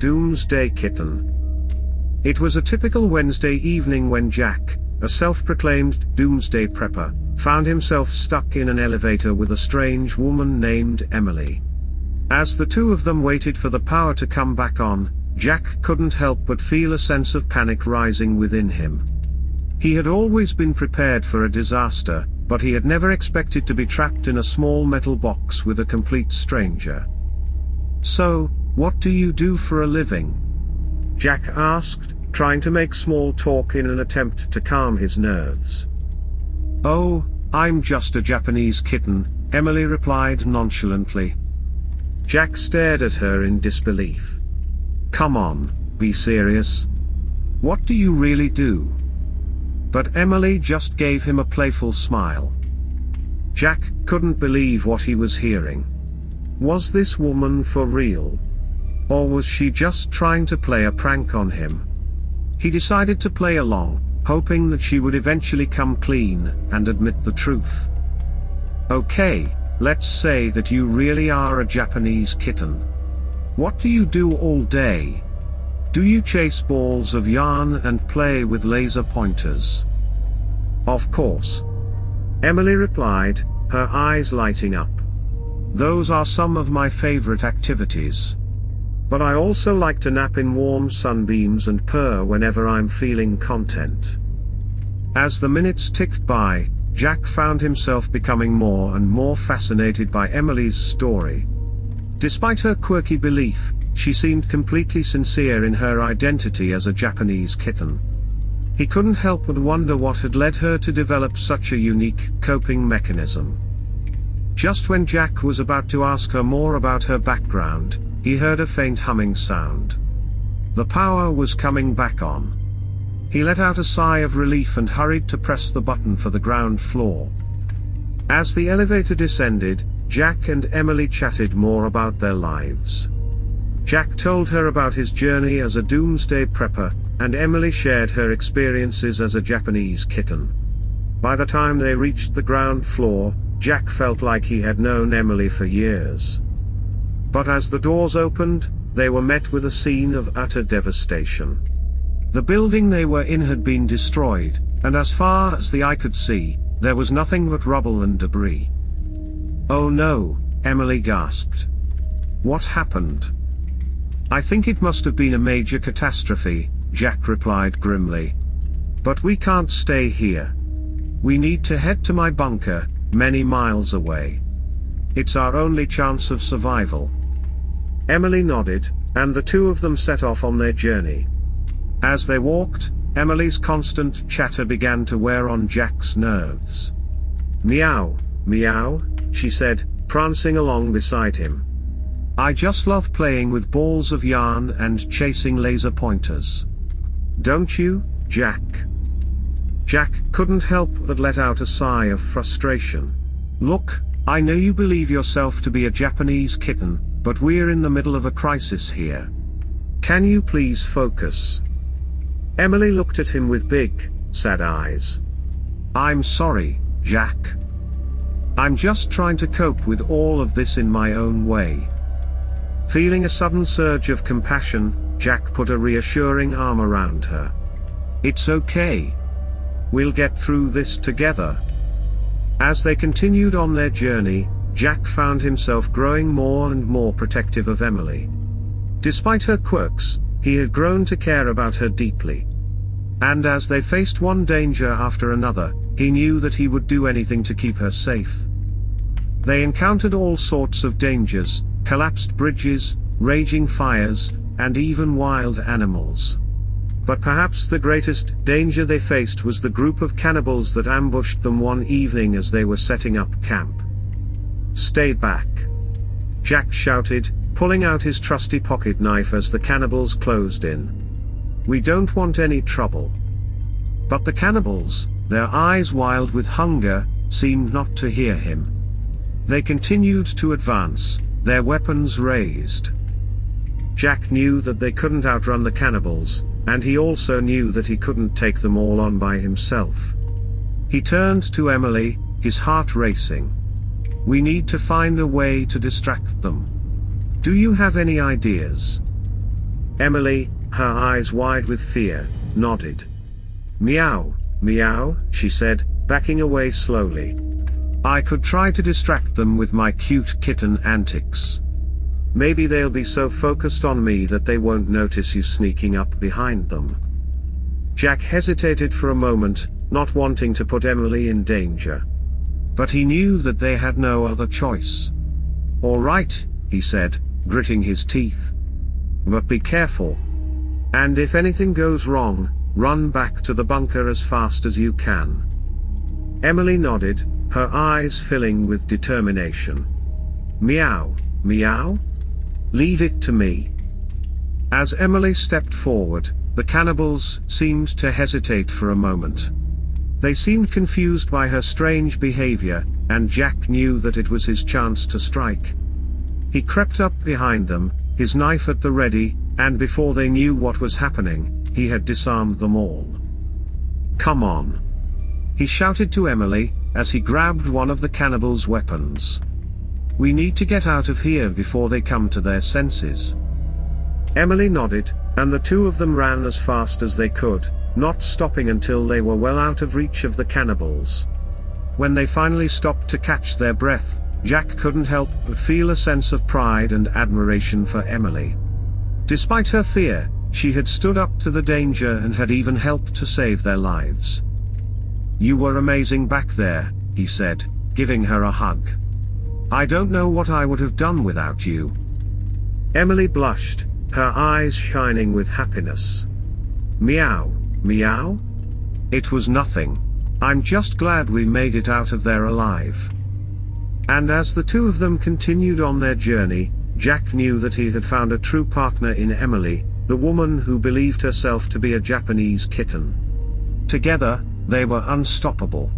Doomsday Kitten. It was a typical Wednesday evening when Jack, a self-proclaimed doomsday prepper, found himself stuck in an elevator with a strange woman named Emily. As the two of them waited for the power to come back on, Jack couldn't help but feel a sense of panic rising within him. He had always been prepared for a disaster, but he had never expected to be trapped in a small metal box with a complete stranger. "So, what do you do for a living?" Jack asked, trying to make small talk in an attempt to calm his nerves. "Oh, I'm just a Japanese kitten," Emily replied nonchalantly. Jack stared at her in disbelief. "Come on, be serious. What do you really do?" But Emily just gave him a playful smile. Jack couldn't believe what he was hearing. Was this woman for real? Or was she just trying to play a prank on him? He decided to play along, hoping that she would eventually come clean and admit the truth. "Okay, let's say that you really are a Japanese kitten. What do you do all day? Do you chase balls of yarn and play with laser pointers?" "Of course," Emily replied, her eyes lighting up. "Those are some of my favorite activities. But I also like to nap in warm sunbeams and purr whenever I'm feeling content." As the minutes ticked by, Jack found himself becoming more and more fascinated by Emily's story. Despite her quirky belief, she seemed completely sincere in her identity as a Japanese kitten. He couldn't help but wonder what had led her to develop such a unique coping mechanism. Just when Jack was about to ask her more about her background, he heard a faint humming sound. The power was coming back on. He let out a sigh of relief and hurried to press the button for the ground floor. As the elevator descended, Jack and Emily chatted more about their lives. Jack told her about his journey as a doomsday prepper, and Emily shared her experiences as a Japanese kitten. By the time they reached the ground floor, Jack felt like he had known Emily for years. But as the doors opened, they were met with a scene of utter devastation. The building they were in had been destroyed, and as far as the eye could see, there was nothing but rubble and debris. "Oh no," Emily gasped. "What happened?" "I think it must have been a major catastrophe," Jack replied grimly. "But we can't stay here. We need to head to my bunker, many miles away. It's our only chance of survival." Emily nodded, and the two of them set off on their journey. As they walked, Emily's constant chatter began to wear on Jack's nerves. "Meow, meow," she said, prancing along beside him. "I just love playing with balls of yarn and chasing laser pointers. Don't you, Jack?" Jack couldn't help but let out a sigh of frustration. "Look, I know you believe yourself to be a Japanese kitten, but we're in the middle of a crisis here. Can you please focus?" Emily looked at him with big, sad eyes. "I'm sorry, Jack. I'm just trying to cope with all of this in my own way." Feeling a sudden surge of compassion, Jack put a reassuring arm around her. "It's okay. We'll get through this together." As they continued on their journey, Jack found himself growing more and more protective of Emily. Despite her quirks, he had grown to care about her deeply. And as they faced one danger after another, he knew that he would do anything to keep her safe. They encountered all sorts of dangers: collapsed bridges, raging fires, and even wild animals. But perhaps the greatest danger they faced was the group of cannibals that ambushed them one evening as they were setting up camp. "Stay back!" Jack shouted, pulling out his trusty pocket knife as the cannibals closed in. "We don't want any trouble." But the cannibals, their eyes wild with hunger, seemed not to hear him. They continued to advance, their weapons raised. Jack knew that they couldn't outrun the cannibals, and he also knew that he couldn't take them all on by himself. He turned to Emily, his heart racing. "We need to find a way to distract them. Do you have any ideas?" Emily, her eyes wide with fear, nodded. "Meow, meow," she said, backing away slowly. "I could try to distract them with my cute kitten antics. Maybe they'll be so focused on me that they won't notice you sneaking up behind them." Jack hesitated for a moment, not wanting to put Emily in danger. But he knew that they had no other choice. "All right," he said, gritting his teeth. "But be careful. And if anything goes wrong, run back to the bunker as fast as you can." Emily nodded, her eyes filling with determination. "Meow, meow? Leave it to me." As Emily stepped forward, the cannibals seemed to hesitate for a moment. They seemed confused by her strange behavior, and Jack knew that it was his chance to strike. He crept up behind them, his knife at the ready, and before they knew what was happening, he had disarmed them all. "Come on!" he shouted to Emily, as he grabbed one of the cannibals' weapons. "We need to get out of here before they come to their senses." Emily nodded, and the two of them ran as fast as they could, not stopping until they were well out of reach of the cannibals. When they finally stopped to catch their breath, Jack couldn't help but feel a sense of pride and admiration for Emily. Despite her fear, she had stood up to the danger and had even helped to save their lives. "You were amazing back there," he said, giving her a hug. "I don't know what I would have done without you." Emily blushed, her eyes shining with happiness. "Meow, meow? It was nothing. I'm just glad we made it out of there alive." And as the two of them continued on their journey, Jack knew that he had found a true partner in Emily, the woman who believed herself to be a Japanese kitten. Together, they were unstoppable.